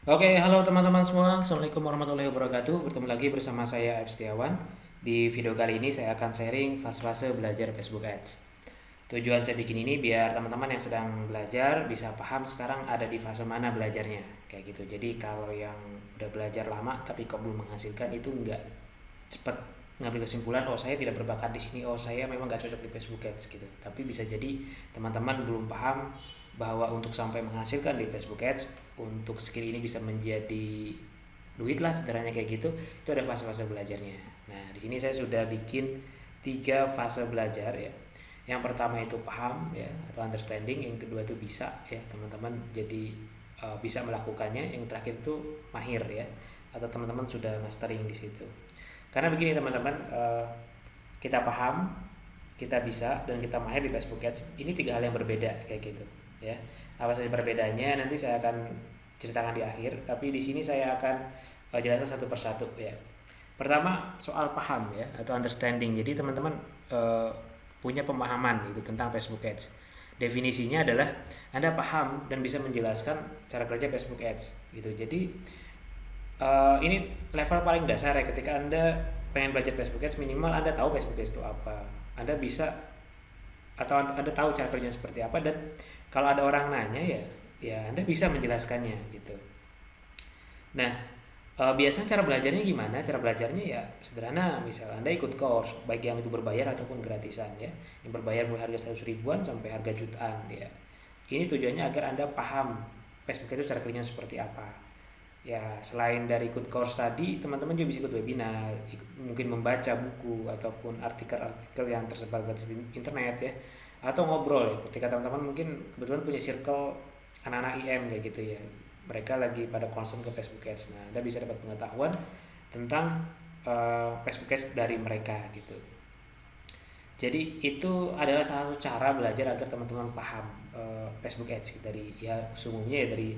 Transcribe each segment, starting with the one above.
Oke, halo teman-teman semua. Assalamualaikum warahmatullahi wabarakatuh. Bertemu lagi bersama saya F. Setiawan. Di video kali ini saya akan sharing fase-fase belajar Facebook Ads. Tujuan saya bikin ini biar teman-teman yang sedang belajar bisa paham sekarang ada di fase mana belajarnya. Kayak gitu. Jadi kalau yang udah belajar lama tapi kok belum menghasilkan itu nggak cepat ngambil kesimpulan, oh saya tidak berbakat di sini, oh saya memang nggak cocok di Facebook Ads gitu. Tapi bisa jadi teman-teman belum paham bahwa untuk sampai menghasilkan di Facebook Ads, untuk skill ini bisa menjadi duit lah sederhananya kayak gitu, itu ada fase-fase belajarnya. Nah di sini saya sudah bikin 3 fase belajar ya. Yang pertama itu paham ya atau understanding, yang kedua itu bisa ya teman-teman jadi bisa melakukannya, yang terakhir itu mahir ya atau teman-teman sudah mastering di situ. Karena begini teman-teman, kita paham, kita bisa, dan kita mahir di Facebook Ads. Ini 3 hal yang berbeda kayak gitu, ya. Apa saja perbedaannya nanti saya akan ceritakan di akhir. Tapi di sini saya akan jelaskan satu persatu ya. Pertama soal paham ya atau understanding. Jadi teman-teman punya pemahaman gitu tentang Facebook Ads. Definisinya adalah Anda paham dan bisa menjelaskan cara kerja Facebook Ads gitu. Jadi ini level paling dasar ya ketika Anda pengen belajar Facebook Ads, minimal Anda tahu Facebook Ads itu apa. Anda bisa atau Anda tahu cara kerjanya seperti apa, dan kalau ada orang nanya ya Anda bisa menjelaskannya gitu. Nah, biasanya cara belajarnya gimana? Cara belajarnya ya sederhana, misal Anda ikut course, baik yang itu berbayar ataupun gratisan ya. Yang berbayar mulai harga 100 ribuan sampai harga jutaan ya. Ini tujuannya agar Anda paham Facebook itu cara kerjanya seperti apa. Ya selain dari ikut course tadi, teman-teman juga bisa ikut webinar, mungkin membaca buku ataupun artikel-artikel yang tersebar di internet ya, atau ngobrol ya ketika teman-teman mungkin kebetulan punya circle anak-anak IM kayak gitu ya, mereka lagi pada concern ke Facebook Ads. Nah Anda bisa dapat pengetahuan tentang Facebook Ads dari mereka gitu. Jadi itu adalah salah satu cara belajar agar teman-teman paham Facebook Ads dari ya umumnya ya dari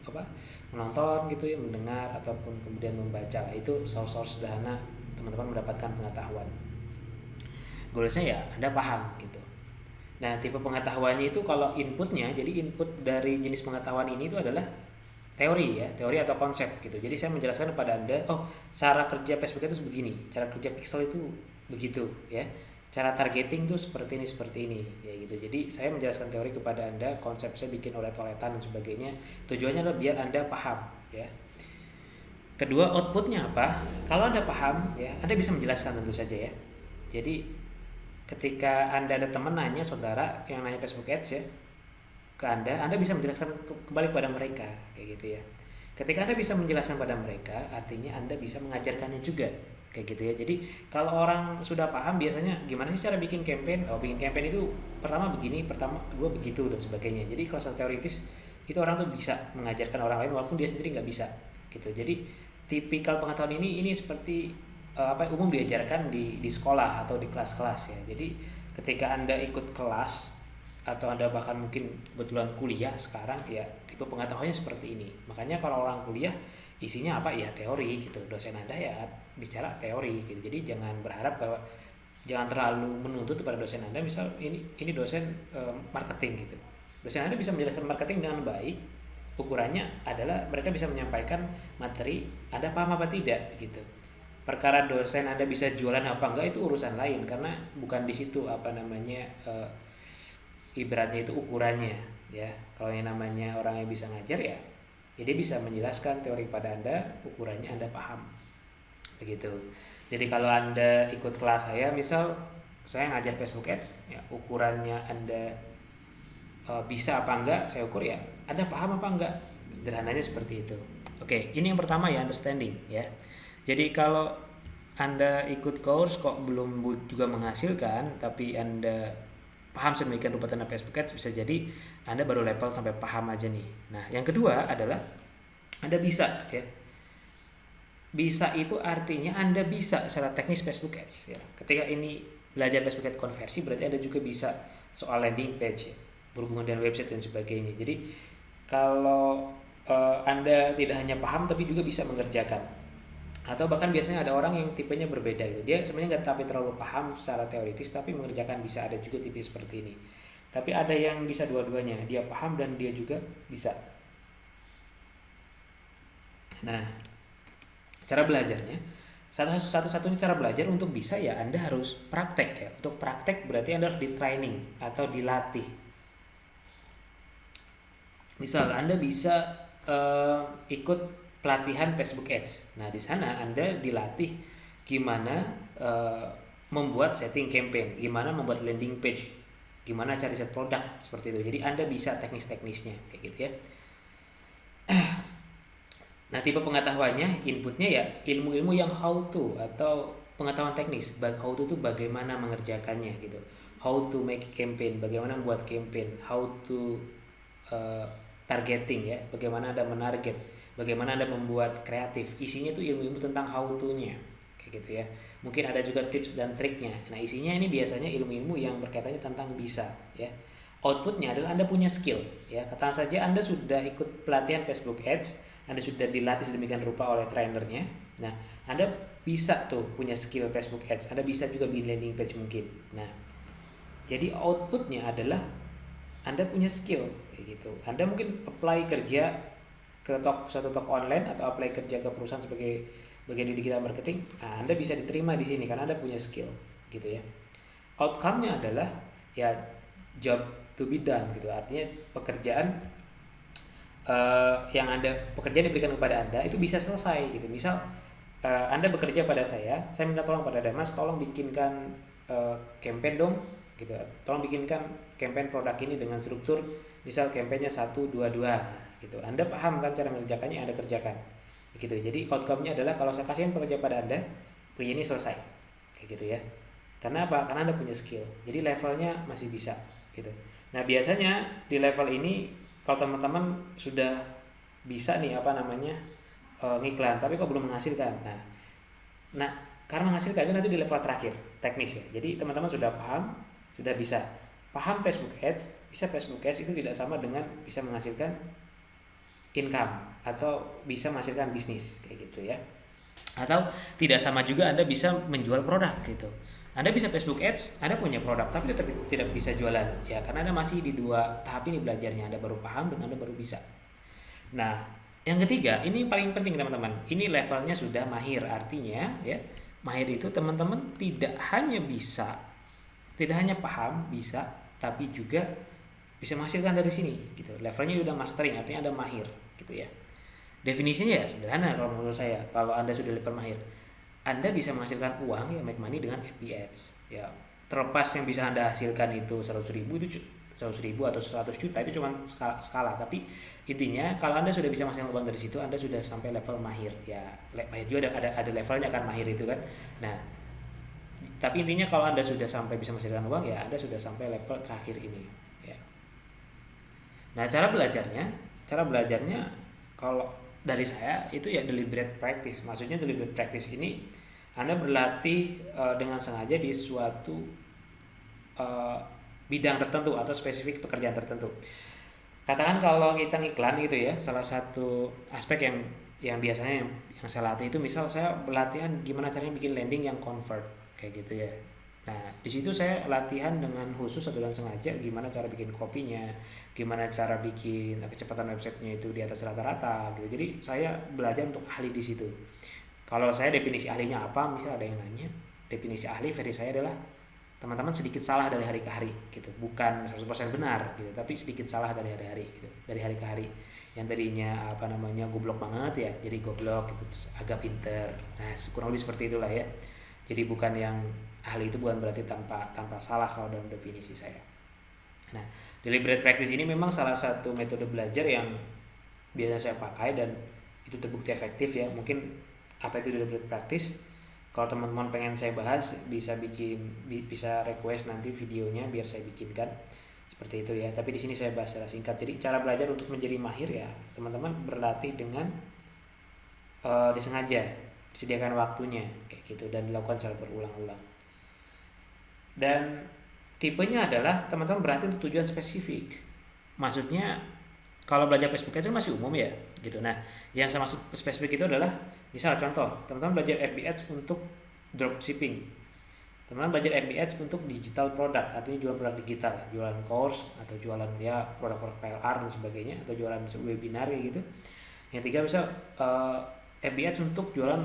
apa menonton gitu ya, mendengar ataupun kemudian membaca. Itu source sederhana teman-teman mendapatkan pengetahuan. Goalsnya ya Anda paham gitu. Nah tipe pengetahuannya itu kalau inputnya, jadi input dari jenis pengetahuan ini itu adalah teori ya, teori atau konsep gitu. Jadi saya menjelaskan kepada Anda, oh cara kerja Facebook itu begini, cara kerja pixel itu begitu ya, cara targeting tuh seperti ini ya gitu. Jadi saya menjelaskan teori kepada Anda, konsep saya bikin olet-oletan dan sebagainya. Tujuannya adalah biar Anda paham ya. Kedua, outputnya apa? Kalau Anda paham ya, Anda bisa menjelaskan tentu saja ya. Jadi ketika Anda ada teman nanya, saudara yang nanya Facebook Ads ya ke Anda bisa menjelaskan kembali kepada mereka kayak gitu ya. Ketika Anda bisa menjelaskan pada mereka, artinya Anda bisa mengajarkannya juga kayak gitu ya. Jadi kalau orang sudah paham biasanya gimana sih cara bikin campaign? Oh, bikin campaign itu pertama begini, pertama kedua begitu dan sebagainya. Jadi kalau secara teoritis itu orang tuh bisa mengajarkan orang lain walaupun dia sendiri nggak bisa gitu. Jadi tipikal pengetahuan ini seperti umum diajarkan di sekolah atau di kelas-kelas ya. Jadi ketika Anda ikut kelas atau Anda bahkan mungkin kebetulan kuliah sekarang ya, tipe pengetahuannya seperti ini. Makanya kalau orang kuliah isinya apa ya teori gitu, dosen Anda ya bicara teori gitu. Jadi jangan berharap bahwa, jangan terlalu menuntut kepada dosen Anda, misal ini dosen marketing gitu. Dosen Anda bisa menjelaskan marketing dengan baik, ukurannya adalah mereka bisa menyampaikan materi Anda paham apa tidak gitu. Perkara dosen Anda bisa jualan apa enggak itu urusan lain, karena bukan di situ ibaratnya itu ukurannya ya. Kalau yang namanya orang yang bisa ngajar ya dia bisa menjelaskan teori pada Anda, ukurannya Anda paham begitu. Jadi kalau Anda ikut kelas saya, misal saya ngajar Facebook Ads ya, ukurannya Anda bisa apa enggak saya ukur ya Anda paham apa enggak, sederhananya seperti itu. Oke, ini yang pertama ya, understanding ya. Jadi kalau Anda ikut course kok belum juga menghasilkan, tapi Anda paham sedemikian rupa tentang Facebook Ads, bisa jadi Anda baru level sampai paham aja nih. Nah, yang kedua adalah Anda bisa ya. Bisa itu artinya Anda bisa secara teknis Facebook Ads ya. Ketika ini belajar Facebook Ads konversi, berarti Anda juga bisa soal landing page ya, berhubungan dengan website dan sebagainya. Jadi kalau Anda tidak hanya paham tapi juga bisa mengerjakan, atau bahkan biasanya ada orang yang tipenya berbeda gitu, dia sebenarnya nggak tapi terlalu paham secara teoritis tapi mengerjakan bisa, ada juga tipe seperti ini. Tapi ada yang bisa dua-duanya, dia paham dan dia juga bisa Nah, cara belajarnya, satu-satunya cara belajar untuk bisa ya Anda harus praktek ya. Untuk praktek berarti Anda harus di training atau dilatih. Misal Anda bisa ikut pelatihan Facebook Ads. Nah, di sana Anda dilatih gimana membuat setting campaign, gimana membuat landing page, gimana cari set produk seperti itu. Jadi Anda bisa teknis-teknisnya kayak gitu ya. Nah, tipe pengetahuannya, inputnya ya ilmu-ilmu yang how to atau pengetahuan teknis. How to itu bagaimana mengerjakannya gitu. How to make campaign, bagaimana membuat campaign. How to targeting ya, bagaimana Anda menarget, bagaimana Anda membuat kreatif. Isinya itu ilmu-ilmu tentang how to-nya kayak gitu ya. Mungkin ada juga tips dan triknya. Nah, isinya ini biasanya ilmu-ilmu yang berkaitannya tentang bisa ya. Outputnya adalah Anda punya skill ya. Katakan saja Anda sudah ikut pelatihan Facebook Ads, Anda sudah dilatih sedemikian rupa oleh trainernya. Nah, Anda bisa tuh punya skill Facebook Ads. Anda bisa juga bikin landing page mungkin. Nah, jadi outputnya adalah Anda punya skill kayak gitu. Anda mungkin apply kerja ke suatu toko online atau apply kerja ke perusahaan sebagai bagian di digital marketing. Nah, Anda bisa diterima di sini karena Anda punya skill gitu ya. Outcome-nya adalah ya job to be done gitu. Artinya pekerjaan pekerjaan diberikan kepada Anda itu bisa selesai gitu. Misal Anda bekerja pada saya minta tolong pada Anda, Mas, tolong bikinkan campaign dong gitu. Tolong bikinkan campaign produk ini dengan struktur misal campaignnya 1, 2, 2 gitu. Anda paham kan cara mengerjakannya, Anda kerjakan gitu. Jadi outcome-nya adalah kalau saya kasihkan pekerjaan pada Anda, ini selesai kayak gitu ya. Karena apa? Karena Anda punya skill. Jadi levelnya masih bisa gitu. Nah, biasanya di level ini kalau teman-teman sudah bisa nih ngiklan, tapi kok belum menghasilkan. Nah, karena menghasilkan itu nanti di level terakhir teknis ya. Jadi teman-teman sudah paham, sudah bisa paham Facebook Ads, bisa Facebook Ads itu tidak sama dengan bisa menghasilkan income atau bisa menghasilkan bisnis kayak gitu ya. Atau tidak sama juga Anda bisa menjual produk gitu. Anda bisa Facebook Ads, Anda punya produk tapi tetap tidak bisa jualan ya, karena Anda masih di dua tahap ini belajarnya. Anda baru paham dan Anda baru bisa. Nah, yang ketiga ini paling penting teman-teman. Ini levelnya sudah mahir, artinya ya mahir itu teman-teman tidak hanya paham bisa, tapi juga bisa menghasilkan dari sini gitu. Levelnya udah mastering, artinya Anda mahir gitu ya. Definisinya ya sederhana kalau menurut saya. Kalau Anda sudah level mahir, Anda bisa menghasilkan uang ya, make money dengan FB Ads ya. Terlepas yang bisa Anda hasilkan itu 100.000 atau 100 juta itu cuma skala, tapi intinya kalau Anda sudah bisa menghasilkan uang dari situ, Anda sudah sampai level mahir ya. Mahir juga ada levelnya kan, mahir itu kan. Nah, tapi intinya kalau Anda sudah sampai bisa menghasilkan uang ya, Anda sudah sampai level terakhir ini ya. Nah, cara belajarnya kalau dari saya itu ya deliberate practice. Maksudnya deliberate practice ini Anda berlatih dengan sengaja di suatu bidang tertentu atau spesifik pekerjaan tertentu. Katakan kalau kita ngiklan gitu ya, salah satu aspek yang biasanya yang saya latih itu, misal saya pelatihan gimana caranya bikin landing yang convert kayak gitu ya. Nah, di situ saya latihan dengan khusus atau dengan sengaja gimana cara bikin copy-nya, gimana cara bikin kecepatan websitenya itu di atas rata-rata gitu. Jadi saya belajar untuk ahli di situ. Kalau saya definisi ahlinya apa, misal ada yang nanya, definisi ahli versi saya adalah teman-teman sedikit salah dari hari ke hari gitu. Bukan 100% benar gitu, tapi sedikit salah dari hari-hari gitu. Dari hari ke hari. Yang tadinya goblok banget ya, jadi goblok gitu, terus agak pinter. Nah, kurang lebih seperti itulah ya. Jadi bukan yang ahli itu bukan berarti tanpa salah kalau dalam definisi saya. Nah, deliberate practice ini memang salah satu metode belajar yang biasa saya pakai dan itu terbukti efektif ya. Mungkin apa itu deliberate practice? Kalau teman-teman pengen saya bahas, bisa request nanti videonya biar saya bikinkan seperti itu ya. Tapi di sini saya bahas secara singkat. Jadi cara belajar untuk menjadi mahir ya, teman-teman berlatih dengan disengaja, disediakan waktunya kayak gitu dan dilakukan secara berulang-ulang. Dan tipenya adalah teman-teman berlatih untuk tujuan spesifik. Maksudnya kalau belajar Facebook Ads masih umum ya gitu. Nah, yang saya maksud spesifik itu adalah misal contoh, teman-teman belajar FB Ads untuk dropshipping. Teman-teman belajar FB Ads untuk digital product, artinya jualan produk digital, jualan course atau jualan ya produk-produk PLR dan sebagainya, atau jualan webinar kayak gitu. Yang ketiga misal FB Ads untuk jualan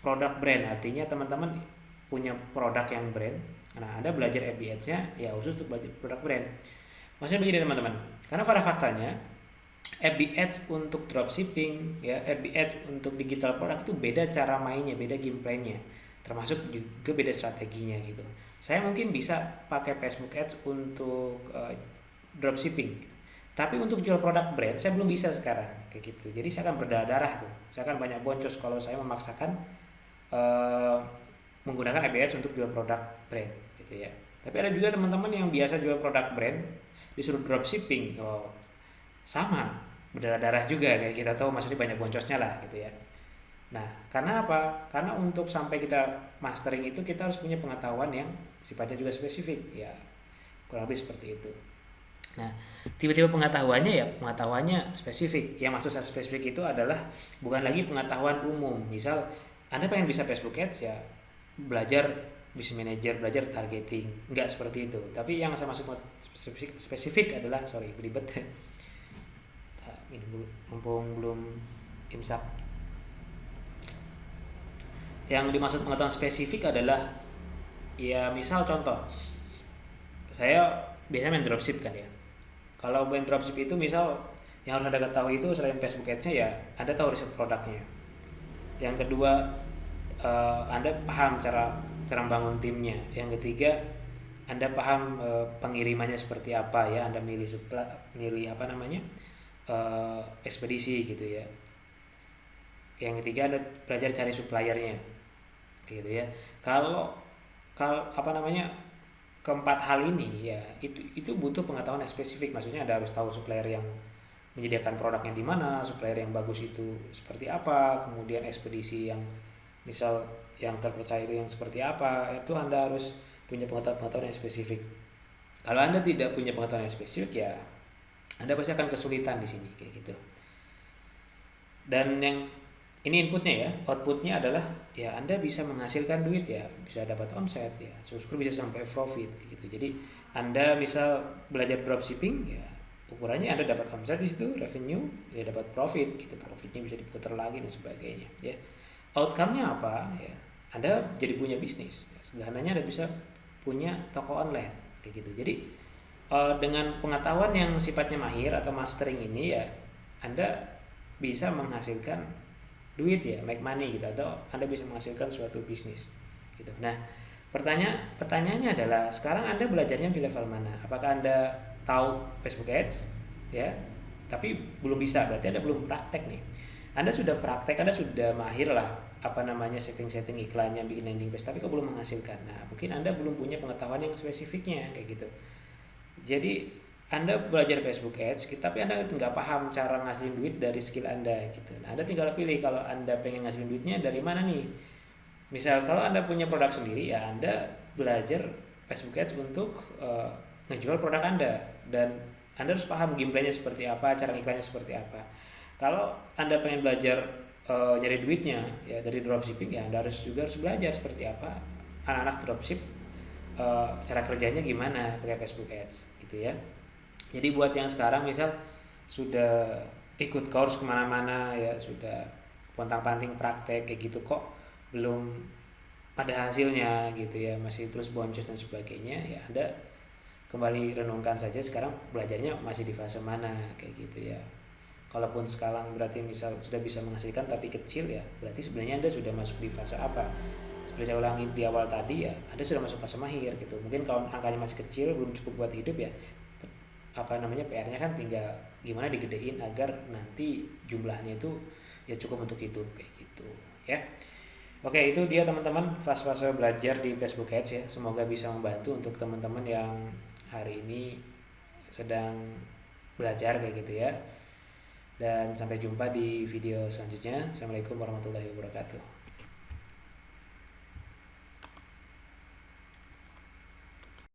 produk brand, artinya teman-teman punya produk yang brand. Nah, Anda belajar FB Ads-nya ya khusus untuk belajar produk brand. Maksudnya begini teman-teman, karena pada faktanya FB Ads untuk dropshipping, ya FB Ads untuk digital produk itu beda cara mainnya, beda gameplaynya, termasuk juga beda strateginya gitu. Saya mungkin bisa pakai Facebook Ads untuk dropshipping, tapi untuk jual produk brand saya belum bisa sekarang kayak gitu. Jadi saya akan berdarah-darah tuh, saya akan banyak boncos kalau saya memaksakan uh, menggunakan FB Ads untuk jual produk brand gitu ya. Tapi ada juga teman-teman yang biasa jual produk brand disuruh dropshipping, oh, sama berdarah-darah juga, kayak kita tahu maksudnya banyak boncosnya lah gitu ya. Nah, karena apa? Karena untuk sampai kita mastering itu kita harus punya pengetahuan yang sifatnya juga spesifik ya, kurang lebih seperti itu. Nah, tiba-tiba pengetahuannya spesifik. Yang maksud saya spesifik itu adalah bukan lagi pengetahuan umum. Misal Anda pengen bisa Facebook Ads ya belajar business manager, belajar targeting, enggak seperti itu. Tapi yang saya maksud spesifik adalah, sorry belibet, ini mumpung belum imsak. Yang dimaksud pengetahuan spesifik adalah ya misal contoh, saya biasanya main dropship kan ya. Kalau main dropship itu misal yang harus Anda ketahui itu selain Facebook Ads-nya ya Anda tahu riset produknya. Yang kedua, Anda paham cara membangun timnya. Yang ketiga, Anda paham pengirimannya seperti apa ya, Anda milih ekspedisi gitu ya. Yang ketiga, Anda belajar cari suppliernya gitu ya. Kalau keempat hal ini ya itu butuh pengetahuan yang spesifik. Maksudnya Anda harus tahu supplier yang menyediakan produknya di mana, supplier yang bagus itu seperti apa, kemudian ekspedisi yang misal yang terpercaya itu yang seperti apa. Itu Anda harus punya pengetahuan yang spesifik. Kalau Anda tidak punya pengetahuan yang spesifik ya Anda pasti akan kesulitan di sini kayak gitu. Dan yang ini inputnya ya, outputnya adalah ya Anda bisa menghasilkan duit ya, bisa dapat omset ya, syukur bisa sampai profit gitu. Jadi Anda bisa belajar dropshipping ya, ukurannya Anda dapat omset di situ, revenue, ya dapat profit gitu, profitnya bisa diputar lagi dan sebagainya ya. Outcome-nya apa ya, Anda jadi punya bisnis ya. Sederhananya Anda bisa punya toko online kayak gitu. Jadi dengan pengetahuan yang sifatnya mahir atau mastering ini ya Anda bisa menghasilkan duit ya, make money gitu, atau Anda bisa menghasilkan suatu bisnis gitu. Nah, pertanyaannya adalah sekarang Anda belajarnya di level mana? Apakah Anda tahu Facebook Ads ya, tapi belum bisa, berarti Anda belum praktek nih. Anda sudah praktek, Anda sudah mahir lah setting iklannya, bikin landing page, tapi kok belum menghasilkan. Nah, mungkin Anda belum punya pengetahuan yang spesifiknya kayak gitu. Jadi Anda belajar Facebook Ads, tapi Anda nggak paham cara ngasilin duit dari skill Anda gitu. Nah, Anda tinggal pilih kalau Anda pengen ngasilin duitnya dari mana nih. Misal kalau Anda punya produk sendiri ya Anda belajar Facebook Ads untuk ngejual produk Anda, dan Anda harus paham gameplaynya seperti apa, cara iklannya seperti apa. Kalau Anda pengen belajar nyari duitnya ya dari dropshipping ya Anda harus belajar seperti apa anak-anak dropship, cara kerjanya gimana pakai Facebook Ads gitu ya. Jadi buat yang sekarang misal sudah ikut course kemana-mana ya, sudah pontang-panting praktek kayak gitu kok belum ada hasilnya gitu ya, masih terus boncos dan sebagainya ya, Anda kembali renungkan saja sekarang belajarnya masih di fase mana kayak gitu ya. Kalaupun sekarang berarti misal sudah bisa menghasilkan tapi kecil ya, berarti sebenarnya Anda sudah masuk di fase apa? Seperti saya ulangi di awal tadi ya, Anda sudah masuk fase mahir gitu. Mungkin kalau angkanya masih kecil belum cukup buat hidup ya, PR-nya kan tinggal gimana digedein agar nanti jumlahnya itu ya cukup untuk hidup kayak gitu ya. Oke, itu dia teman-teman fase-fase belajar di Facebook Ads ya. Semoga bisa membantu untuk teman-teman yang hari ini sedang belajar kayak gitu ya. Dan sampai jumpa di video selanjutnya. Assalamualaikum warahmatullahi wabarakatuh.